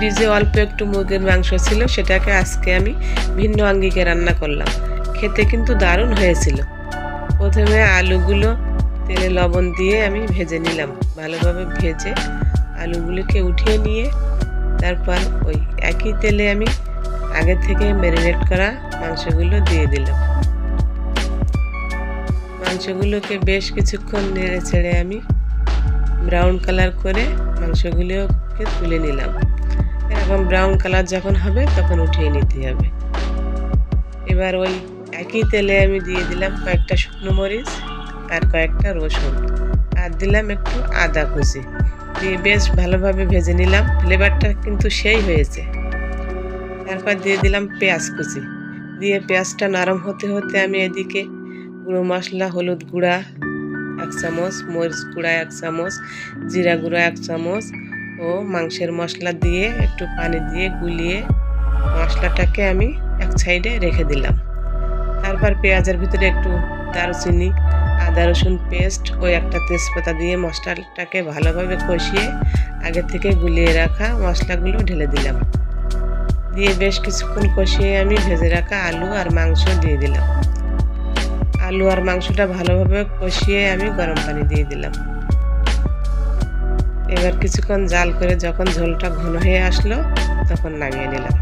ফ্রিজে অল্প একটু মুরগির মাংস ছিল, সেটাকে আজকে আমি ভিন্ন আঙ্গিকে রান্না করলাম। খেতে কিন্তু দারুণ হয়েছিল। প্রথমে আলুগুলো তেলে লবণ দিয়ে আমি ভেজে নিলাম। ভালোভাবে ভেজে আলুগুলোকে উঠিয়ে নিয়ে তারপর ওই একই তেলে আমি আগে থেকে ম্যারিনেট করা মাংসগুলো দিয়ে দিলাম। মাংসগুলোকে বেশ কিছুক্ষণ নেড়ে ছেড়ে আমি ব্রাউন কালার করে মাংসগুলোকে তুলে নিলাম। এরকম ব্রাউন কালার যখন হবে তখন উঠিয়ে নিতে হবে। এবার ওই একই তেলে আমি দিয়ে দিলাম কয়েকটা শুকনো মরিচ আর কয়েকটা রসুন, আর দিলাম একটু আদা কুচি দিয়ে বেশ ভালোভাবে ভেজে নিলাম। ফ্লেভারটা কিন্তু সেই হয়েছে। তারপর দিয়ে দিলাম পেঁয়াজ কুচি, দিয়ে পেঁয়াজটা নরম হতে হতে আমি এদিকে গুঁড়ো মশলা, হলুদ গুঁড়া 1 চামচ, মরিচ গুঁড়া 1 চামচ, জিরা গুঁড়া 1 চামচ ও মাংসের মশলা দিয়ে একটু পানি দিয়ে গুলিয়ে মশলাটাকে আমি এক সাইডে রেখে দিলাম। তারপর পেঁয়াজের ভিতরে একটু দারুচিনি, আদা রসুন পেস্ট ও একটা তেজপাতা দিয়ে মশলাটাকে ভালোভাবে কষিয়ে আগে থেকে গুলিয়ে রাখা মশলাগুলো ঢেলে দিলাম। দিয়ে বেশ কিছুক্ষণ কষিয়ে আমি ভেজে রাখা আলু আর মাংস দিয়ে দিলাম। আলু আর মাংসটা ভালোভাবে কষিয়ে আমি গরম পানি দিয়ে দিলাম। এবার কিছুক্ষণ জাল করে যখন ঝোলটা ঘন হয়ে আসলো তখন নামিয়ে নিলাম।